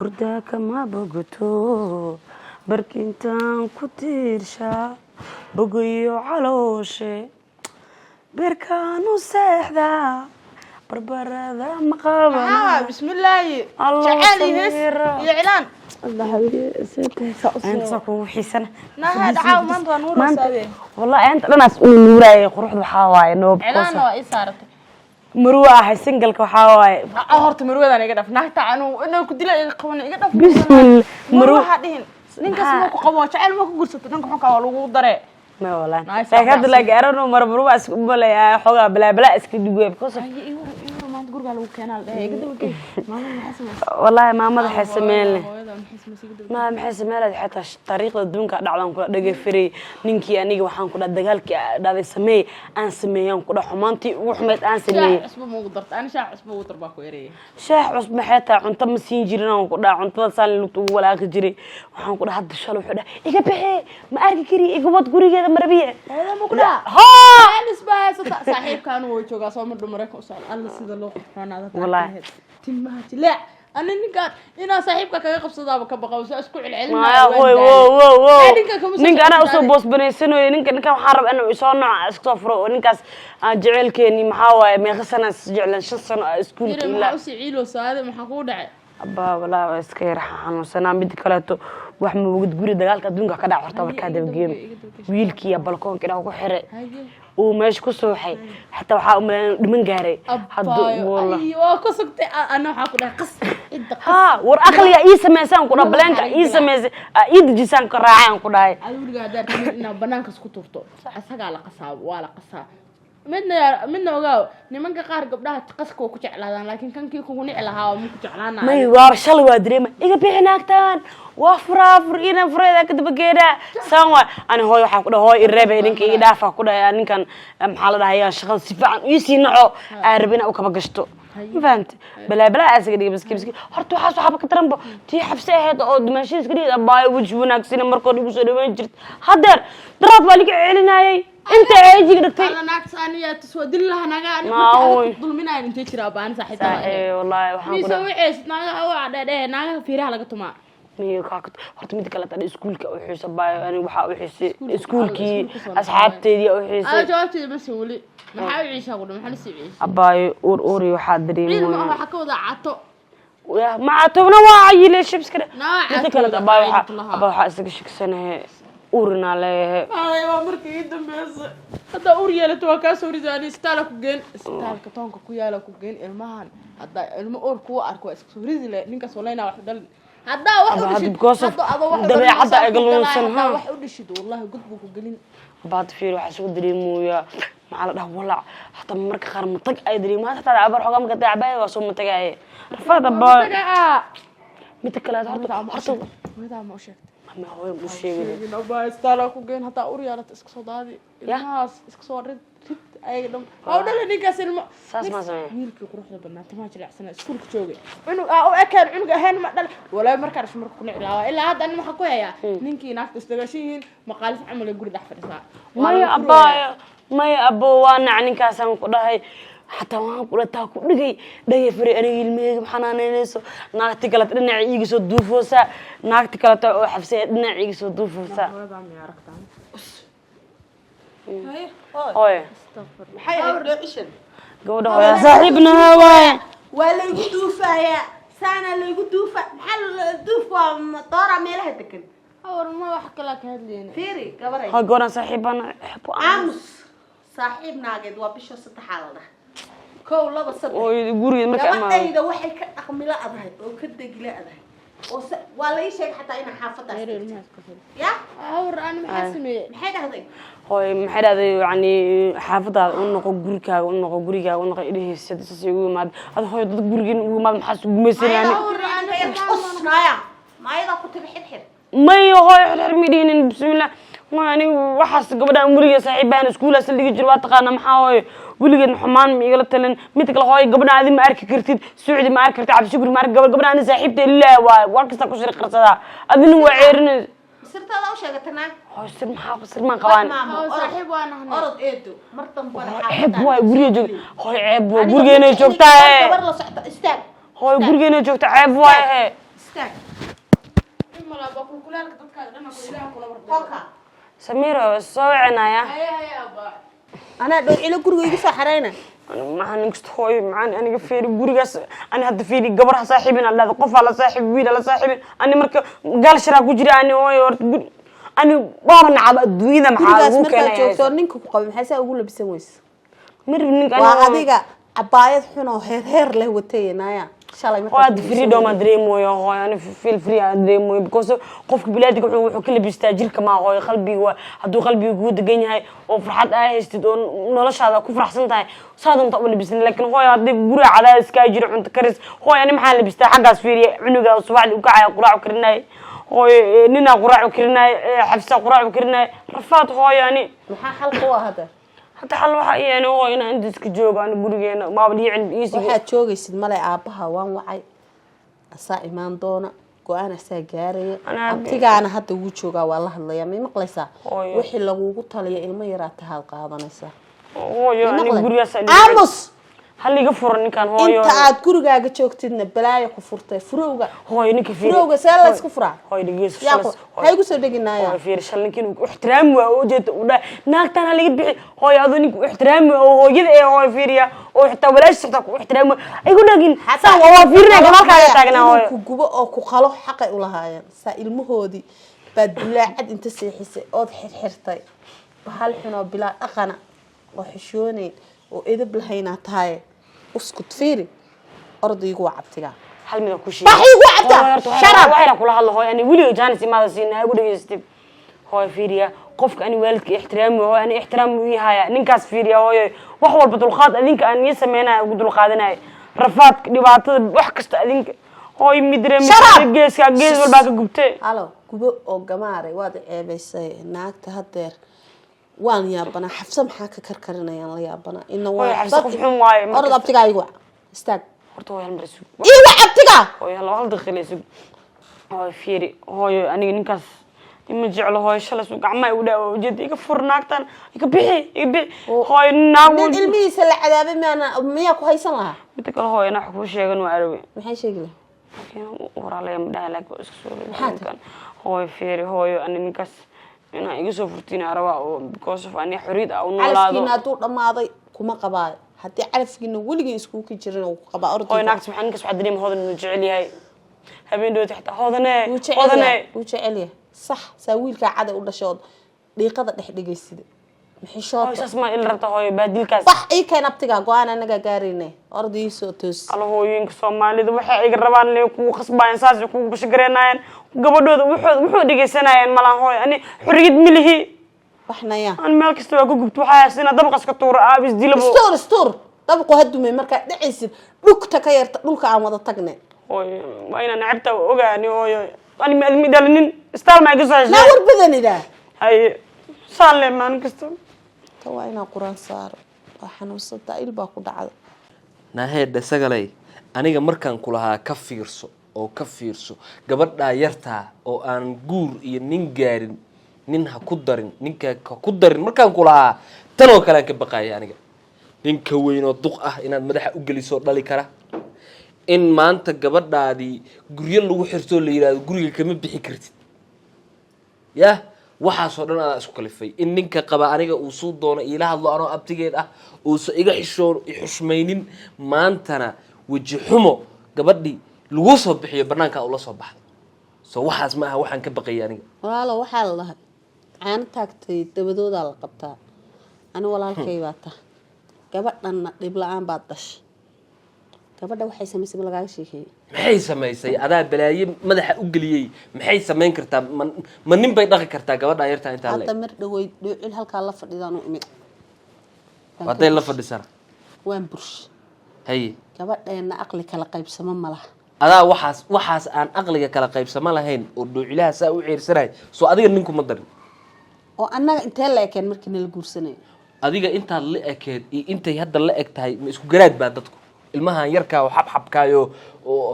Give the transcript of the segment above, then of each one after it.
Hurdaka ma bogoto barkintaan ku tiirsha bogoyo calooshe beerkaanu seexda barbarada ma qabana bismillaahi jacayl iyo cilaan الله حبيبي سيتي انت سكو حسن naha dhaca maanta nuur saabe والله انت dhanaas uu nuuray quruxdu waxa waaye noob cilaan waa isaaratay marwa ah singalka waxa waaye horta marwadan iga dhaf naagta anu inuu ku dilay iga qaban iga dhaf bismillah marwa waxa dhihin ninkaas ma ku qabo jacayl ma ku gursato dhanka xunka waa lagu daree ما والله ساكد لا غارنو مربرو اسku balay xoga bala iska dhigay because maanta guriga lagu keenaa iga dawgay maamada maxay sameeyay والله maamada waxay sameeyeen ما maxay sameeyay xataa tariiqda dunka dhacdan ku dhagay firay ninkii aniga waxaan ku dagaalkii dhaaday sameey aan sameeyaan ku dhaxumaantii wuxumeed aan sameeyay cusbo ma ugu darta ani shaax cusbo ugu darba ku yareeyay shaax cusbo maxay taa cunto ma siin jirin aan ku dhaa cuntada saan lutu walaaqi jiray waxaan ku dhahay shalo wuxuu dhahay iga bixi ma arki kari iga wad gurigeeda مربيه هذا مقدع ها انا اسبها صاحب كانوا جوغا سو مدو مريكو سال الله سيده لو قفانا هذا والله تمها لا انا نقال انا صاحبك كاga qabsadaaba ka baqaw soo isku cilcilina ninka ana usoo boos baneysanayo ninka waxaan rabaa inuu soo nooc iska soo furo ninkaas aan jecelkeeni maxaa waaye meeqa sano jeclan 5 sano iskuulka ilaa u siciilo saade maxaa ku dhacay abba walaa iska yar xanuunsanaa mid kale to wax ma wada guri dagaalka adduunka ka dhac horta marka dabgeem wiilkii balkoonka inuu ku xiray oo meesh ku sooxay hatta waxa u maleeyay dhiman gaaray hadda wallahi waa ku sugtay ana waxa ku dhahay qas inta ha war aqliga ii sameeysan ku dhableenka ii sameeyay ii dijisan ka raacaan ku dhahay adiga hadda inaa banaanka isku turto asaga la qasaab waa la qasaa midna ogaa nimanka qaar gabdhaha qaska ku jeclaadaan laakiin kankii kugu nici lahaa ma ku jeclaanaa may waa shal waa dareema iga bixinaagtaan waa furaafur ina furayda ka daba geeda saan waa ana hooyo waxa ku dhahay ireebe ninka ii dhaafa ku dhahay ninkan maxaa la dhahayaa shaqada si fiican ii sii naco aarbina u kaba gashto فهمت بلا اسغدي مسكين horta waxa soo xabka taranbo tii xabsi ahayd oo dimaashiis ka dhigay baay wajh wanaagsan markoo dhigu soo dhaweyn jirt hadeer daraad waa liga celinayay inta eejiga dhigtay ana naagsaaniya taswadil laha naga ani dulminay inta jira baan saaxiibta wallahi waxaan ku dhahay naga waa dhadhe naga fiiraha laga tumaa miyo ka horta mid kale taa iskuulka u xiisa baay ani waxa u xiisay iskuulkii asxaabteedii u xiisay jawaabteeda masuuli maxaa u ciisha qodon maxaa la siibay abaay uri waxa dareemay waxa ka wada cato ma atobna waa yile shibskada mid kale abaay waxa isaga shigsanahay urna leeyahay ay waa markii dambeeyay hada ur yeelato waa ka soo ridaani istaala ku geen istaalka toonka ku yaala ku geen ilmahan hada ilmo ur ku arko iska soo ridile ninka soo leeyna wax dal hada wax u dhishid dabeecada ay galunsan wax u dhishid wallahi gudbu ku galin baad fiir waxa soo dareemoya maxaa la dhahaa walac hata marka qaar matag ay dareemaan hata abar xogaa marka taabay waa soo matagay rafada baa mid kale horta wada ma u sheegtay ما هو مشيغي نبا استالا ku geen hata ur yeelata iska soo daadi ilmahaas iska soo rid ay dham oo dhalay ninkaas ilmo saas ma sameeyay wiilkii quruxda badnaa tama jilicsan iskuulka joogay inuu oo ekaan cunug ahaan ma dhal walaa markaa dhashay markuu nici lahaa ilaa hadda waxa ku hayaa ninkii naagta isdagaashiin maqaalif amal guri dhax fadhisaa maya abo waa ninkaas aan ku dhahay حتى وان قلتها كدغي دغي فري اني ilmeyga xanaaneenayso naagti kale dhinac iiga soo duufoosa naagti kale oo xafsay dhinac iiga soo duufoosa هاي maxay dhoocishan gabadha hooyo saaxiibna waay waa la igu duufaya saana la igu duufa maxal duufka doora meelaha degan awar ma wax kala ka hadleena fiiri gabaray ha goran saaxiibana aamus saaxiib naageed waa bisha saddexaad كو لبا صدق oo guriga marka ama ayda waxay ka aqmila adahay oo ka degila adahay oo wala ii sheeg xataa ina xaafada ya awr aan maxaa sameeyay maxay dhahday hooy maxay dhahday yani xaafadaada u noqo gurigaaga u noqo gurigaaga u noqo idhiisada si ugu imaad ad hooy dad gurigan ugu imaad maxaa sugu meesanaani awr aan usnaya maayada ku tabi xidxid may hooy xidxid midinin bismillaah waani waxaas gabadha umriga saaxiibaan iskuulaas ligi jir waa taqaana maxaa hooy wiligeed xumaan ma igala talan mid kale hooy gabadha aad ma arki kartid suucdi ma arki kartid cabdi shukri ma arki gabadha aan saaxiibtay ilaa waa kasta ku shir qarsada adina waa ceerinay sirtada u sheegatana hooy sir maxaa ma qabaan saaxiib waan ahnaa orod eedo martan bana ceeb waa guriga joog hooy ceeb waa gurigeena joogtaa gabar la socdo istaag hooy gurigeena joogtaa ceeb waa استاك إما لا بقول كل هالك تذكر أنا كل إله كنا مرضى سميرة صوعنا يا هيا أبا أنا دو إلى قرقة يقصى حرينا أنا معنا نكست هوي معنا أنا في قرقة أنا هاد في قبرها صاحبنا لا قف على صاحب ويد على صاحب أنا مرك قال شراك وجري أنا هوي أنا بابا عب الدوينة قرقة معاه مركا جوكتور نينكو قبل حسا أقول بس ويس مر منك أنا وهذيك عباية حنا هير له وتينا يا شالله مركا هاد فريدوم أدريمو يا هوي أنا في الفري أدريمو بكوس قف بلادك وكل بيستاجر كما هوي قلبي وهدو قلبي يقود جيني وفرحات استدون نلاش هذا كفر حسن تاعي صادم طول بيسن لكن هوي هادي بري على سكاجر عند كرس هوي أنا محل بيستا حقاس فيري عنقة وصباح وكعي قراع وكرناي هوي نينا قراع وكرناي حفصة قراع وكرناي رفات هوي يعني محا حلقوا هذا حتى حل waxa yani oo in aan diska joogo aan gurigeena ma badi in easy waxaad joogaysid malay aabaha waan wacay asaa imaan doona go'aan asaa gaaraya abtigaana hadda ugu joogaa waa la hadlayaa ma maqlaysaa wixii lagugu taliyo ilmo yaraa tahaad qaadanaysaa hooyo ani gurigaas aamus hal iga furan ninkan hooyo inta aad gurigaaga joogtidna balaayo ku furtay furowga hooyo ninka furowga see la isku furaa hooyo dhigeys hay gu soo dheginaaya hooyo fiir shallinkin uu ixtiraam waa oo jeeto u dhaa naagtan hal iga bixi hooyo adu ninku ixtiraam oo hooyada ee hooyo fiiriya oo xitaa walaash sabta ku ixtiraam ay ku dhagin saa waa fiirina gabalkaaga taagnaa hooyo ku gubo oo ku qalo xaqay u lahaayeen saa ilmahoodii baad bulaacad inta seexisay ood xirxirtay bahal xunoo bilaa dhaqana oo xishoonayn oo edab lahayna tahay اسكت فيري ارضي يقوى عبتها هل من كل شيء راح يقوى عبتها شرب وحيلا كل هذا هو يعني ولي جانسي ماذا سينا اقول يستب هو فيريا قفك اني والدك احترامي هو اني احترام وياها نينكاس فيريا هو wax walba dulqaad adinka aan ii sameynaa ugu dulqaadanay rafaadka dhibaatada wax kasta adinka hooy midreem geeska gees walba ka gubtay halo gubo oo gamaaray waad ceebaysay naagta hadeer waan yaabana xafsa maxaa ka karkarinayaan la yaabana inna waa xafsa qof xun waaye orad abtiga igu istaag horta waa mar isug igu abtiga hooy hal wal dakhilay isug hooy fiiri hooy aniga ninkaas ima jeclo hooy shalas gacmaha u dhaawo jeed iga furnaagtan iga bixi hooy naagu ilmihiisa la cadaabay miyaa ku haysan lahaa mid kale hooy ana wax ku sheegan waa arabi maxay sheegi waraalay ma dhahay laakiin isku soo hooy fiiri hooy ani ninkaas ina iga soo furtiin araba oo because of ani xuriid ah oo noolaado calafkiina haduu dhamaaday kuma qabaayo haddii calafkiina weligii isku ka jirin oo ku qabaa orday hooy naagta maxaan ninkaas waxa dareem hoodan inuu jecel yahay habeen dhow taxta hoodane uu jecel yahay صح ساويلك عادة ولا شود دقيقة دحدقي سيد محشوط هاي اسمع إلا ربطه هاي بديلكاس صح إيه كان أبتقى قوانا نجا قارينه أرضي سوتوس الله هو ينك سومالي ذو وحي يقربان لي وكو خصبان ساس وكو بشقريناين قبل دو وحو دقي سناين ملان هاي يعني حريد ملهي وحنا يا أنا مالك استوى قبت وحايا سنة دبقس كتور آبس ديلبو ستور دبقوا هدو من مركا دعيسد لوك تكير لوك عمضة تقني هاي وين أنا عبت وقعني هاي أنا مدلنين استال ما يقصش لا ور بدني ده هاي صار ما نكستو توينا قرآن صار waxaan u sabtaa ilba ku dhacdo naheeda sagalay aniga markaan kulahaa ka fiirso gabadha yarta oo aan guur iyo nin gaarin nin ha ku darin ninka ku darin markaan kulahaa tan oo kale ka baqay aniga ninka weyn oo duq ah inaad madaxa u geliso dhali kara in maanta gabadhaadii guryo lagu xirto la yiraahdo guriga kama bixi kartid ya waxa soo dhan aad isku kalifay in ninka qaba aniga uu soo doono ila hadlo anoo abtigeed ah oo iga xishoon xushmaynin maantana waji xumo gabadhii lagu soo bixiyo banaanka uu la soo baxdo soo waxaas ma aha waxaan ka baqay aniga walaalo waxa la lahay aan taagtay dabadooda la qabtaa ani walaalkay baa ta gabadhanna dhib la'aan baad dhashay gabadha waxay samaysay lagaaga sheekay maxay samaysay adaa balaaye madaxa u galiyay maxay sameyn kartaa ma nin bay dhaqi kartaa gabadha yarta inta hadda mar dhaweey dhuucil halka la fadhidaan u imid waday la fadhisan waan bursh hay gabadheena aqli kala qaybsamo malaha adaa waxaas aan aqliga kala qaybsamo lahayn oo dhuucilaha saa u ciirsanay soo adiga ninku ma darin oo annaga intee la ekeen markii la guursanay adiga intaad la ekeed iyo intay hadda la eg tahay ma isku garaad baa dadku ilmahan yarka oo xabxabkaayo oo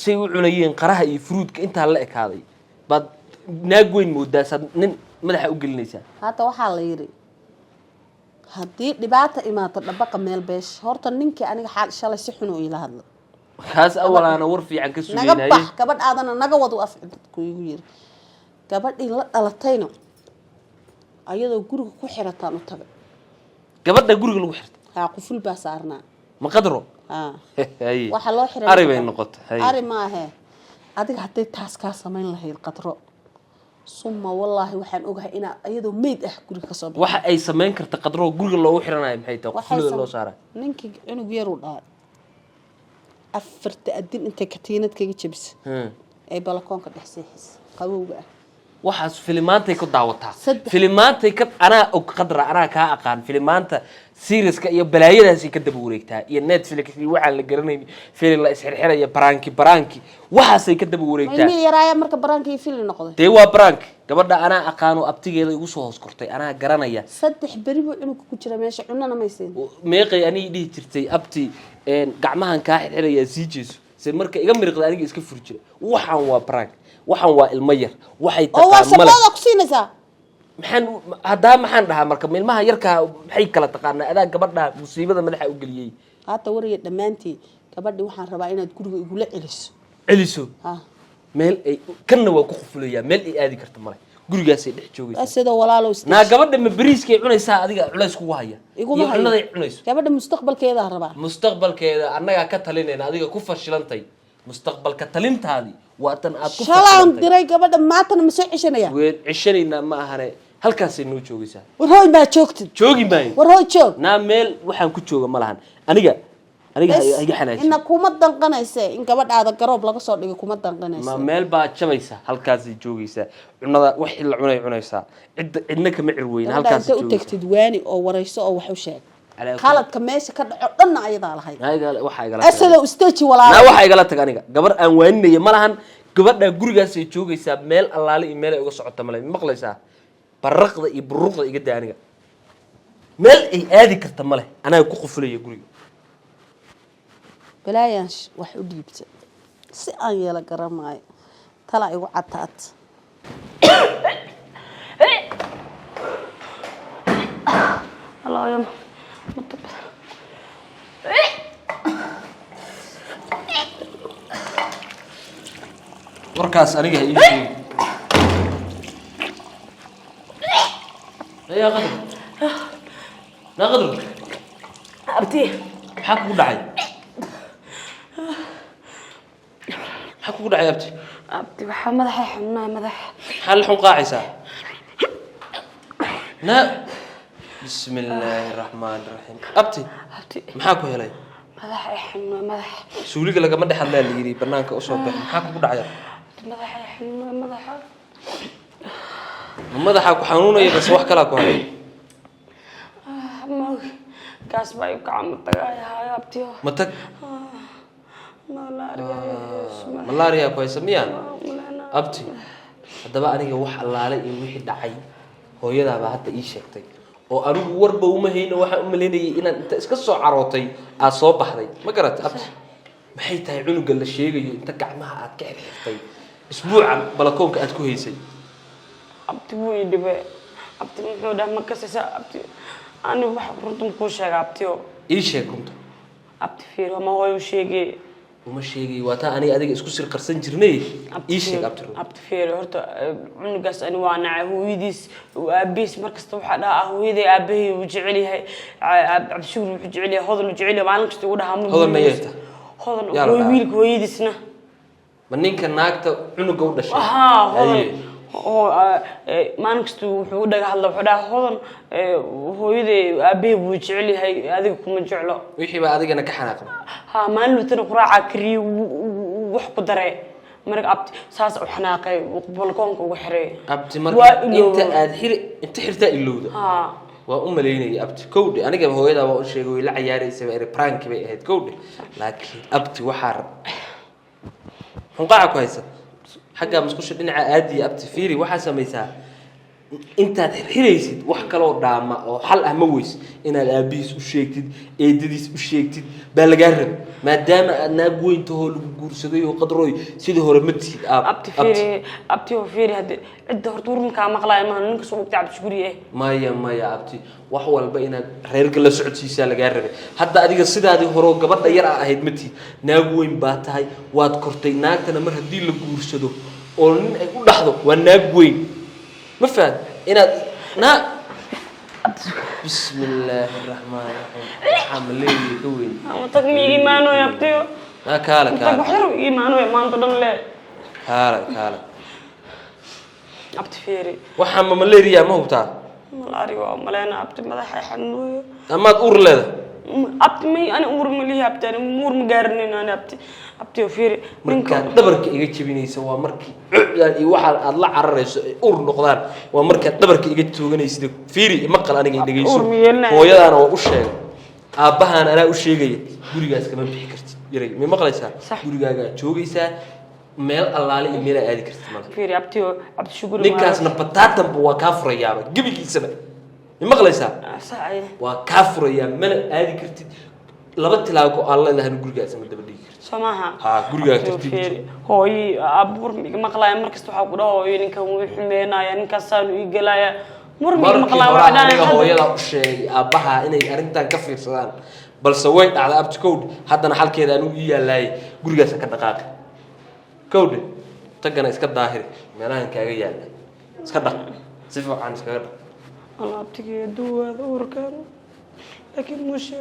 say u cunayeen qaraha iyo fruudka inta la ekaaday bad naag weyn moodaasad nin madaxa u gelinaysaa hata waxa la yiri hadii dhibaato imaato dhabaqa meel beesh horta ninkii aniga xal shalay si xun oo ila hadlo kaas awal aan war fiican ka naga sugeynayay bax gabadh aadana naga wadu afku igu yiri gabadhii la dhalatayna ayadoo guriga ku xirataan u tagay gabadha guriga lagu xirtay ha quful baa saarnaa ma qadro ha hay waxa loo xiray ari bay noqotay hay ari ma aha adiga haday taas ka samayn lahayd qadro summa wallahi waxaan ogahay ina ayadoo meed ah guriga ka soo baxay waxa ay sameyn karta qadro guriga loogu xiranayo maxay tahay qufulada loo saaray ninkii inuu yar u dhaay afarta adin inta katiinad kaga jabis ay balakoonka dhaxseexis qabowga ah waxaas filimaantay ku daawataa Saddex. filimaantay ka anaa og qadra anaa ka aqaan filimaanta seriska iyo balaayadaas ka daba wareegtaa iyo Netflix iyo waxa la garanayay filim la isxirxiraya baraanki waxaasay ka daba wareegtaa ilmi yaraaya marka baraanka film noqday dee waa baraank gabadha anaa aqaano abtigeeda igu soo hoos kortay anaa garanaya saddex bari buu cunug ku jira meesha cunana ma siin meeqay anii dhihi jirtay abti gacmahan kaa xirxiraya sii jeeso se marka iga miriqda aniga iska furi jira waxaan waa baraank waxaan waa ilmo yar waxay oo waa taqaan male sabada ku siinaysaa maxaan dhahaa marka ilmaha yarkaa maxay kala taqaanaa adaa gabadha musiibada madaxa u geliyay hata wariga dhamaantii gabadhii waxaan rabaa inaad guriga igula celiso celiso ha meel ay kanna waa ku qufulayaa meel ay aadi karto male gurigaasay dhex joogaysaa sida walaalo naa gabadha ma bariiskay cunaysaa adiga culays kugu haya iguma hayo cunaday cunayso gabadha mustaqbalkeeda rabaa mustaqbalkeeda annagaa ka talinayna adiga ku fashilantay mustaqbalka talintaadii waa tan aad ku shalaan fashilantay diray gabadha maantana ma soo ceshanaya weed cishanaynaa ma ahane halkaasay noo joogaysaa war hooy ma joogtid joogi maayo war hooy joog naa meel waxaan ku jooga ma lahan aniga iga xanaajin ina kuma danqanaysa in gabadhaada garoob laga soo dhigo kuma danqanaysa ma meel baa jabaysa halkaasay joogaysaa cunada wax la cunaysaa cidna kama cirweyna halkaas halkaas u tagtid waani oo warayso oo wax u sheeg Calaa khaladka meesha ka dhaco dhanna ayadaa lahayd waxa igala asada stage naa walaalo waxa igala tag aniga gabar aan waaninaya ma lahan gabadha gurigaasay joogaysaa meel allaale iyo meel ay uga socoto male maqlaysaa barraqda iyo buruqda iga daa aniga meel ay aadi karta male anaa ku qufulaya guriga balaayan wax u dhiibta si aan yeela garamaayo tala igu cataat الله يوم warkaas aniga ii sheeg يا غدر لا غدر أبتي maxaa kugu dhacay maxaa kugu dhacay abti أبتي بحال مدحي حنا مدح maxaa la xun qaacaysaa na بسم الله الرحمن الرحيم abti أبتي maxaa ku helay مدحي حنا مدح suuliga lagama dhex hadlaa la yiri banaanka u soo bax maxaa kugu dhacay مدحي حنا مدح madaxa ku xanuunaya bas wax kala ku hayo ما كاس بايو كعم تغاي هاي أبتي ma tag malaria ku haysa miya abti hadaba aniga wax allaale iyo wixii dhacay hooyadaaba hadda ii sheegtay oo anigu warba uma hayno waxa u maleynayay inaan inta iska soo carootay aad soo baxday ma garat abti maxay tahay cunuga la sheegayo inta gacmaha aad ka xirxirtay isbuucan balakoonka aad ku haysay أبتي مو يدبي أبتي محمود ما كسس أبتي أنا واحد كنت مكوش أبتيو ii sheeg runta أبتي فيرو ما هو يشيء uma sheegay waa taa aniga adiga isku sir qarsan jirnay ii sheeg abti runta أبتي فيرو هرت عنقص أنا وأنا هو يديس وأبيس مركز توحد لا هو يدي أبيه وجعلي هاي عبد الشغل وجعلي هذا وجعلي ما نقص تقول هم هذا نيته هذا هو ويلك هو يديسنا ma ninka naagta cunuga u dhashay هذا ما نقص وحود هذا وحده هذا هو يدي أبيه وجعلي هاي هذا كم جعله wixii baa adigana ka xanaaqay ها ما نلتنا قراعة كري وحق دري مرق أبتي ساس وحناقي وقبلكم وحري abti marka inta aad inta xirta ilowda ها waa u maleynay abti kowdhe aniga hooyada waa u sheegay way la ciyaaraysa bay prank bay ahayd kowdhe laakiin abti waxa rab xunqaaca ku haysa xagga musqusha dhinaca aadi abti fiiri waxa sameeysaa intaad xiraysid wax kaloo dhaama oo xal ah ma weys inaad aabihiis u sheegtid eedadiis u sheegtid baa lagaa rabay maadaama aad naag weyntahoo lagu guursaday oo qadrooy sidii hore ma tihid abti oo fiiri hadde cidda horta urunkaa maqlaaya maaha ninka soo dhugtay cabdishuguriye maya abti wax walba inaad reerka la socodsiisaa lagaa rabay hadda adiga sidaadii horeo gabadha yar a ahayd ma tihid naag weyn baa tahay waad kortay naagtana mar haddii la guursado oo nin ay u dhaxdo waa naag weyn ما فهد إنا بسم الله الرحمن الرحيم عامل لي كوين تقمي إيمانه يا بتيو كالا بحر إيمانه ما نقدر له كالا أبت فيري وحنا مليريا ما هو بتاع ملاري وملينا أبت مذا حنوي أما تقول له أبت مي أنا أمور مليه أبت أنا أمور مقارنين أنا أبتي وفيري marka dhabarka iga jabinaysa waa markii yani waxa aad la cararayso ur noqdaan waa marka dhabarka iga tooganaysid fiiri maqal aniga dhageyso hooyadana waa u sheegay aabahan ana u sheegay gurigaas kama bixi kartid yaray ma maqlaysaa gurigaaga joogaysaa meel allaale iyo meel aadi kartid ma fiiri abti shugur ninkaasna bataatan waa ka furayaaba gabigiisaba ma maqlaysaa waa ka furayaa meel aadi kartid laba tilaabo alla ilahay gurigaas ma daba dhigi kartid samaha gurigaas tartiib hooy abur maqlaaya markasta waxa ku dhaho ninkan wuu xumeenaya ninkaas aanu ii galaya maqlaaya aniga hooyada u sheegay aabaha inay arintan ka fiirsadaan balse way dhacday abti code haddana xalkeeda anu ii yaalay gurigaas ka dhaqaaqay code tagana iska daahir meelahan kaaga yaala iska dhaq si fiican iska dhaq Allah abtigeedu waa urkan laakiin mushe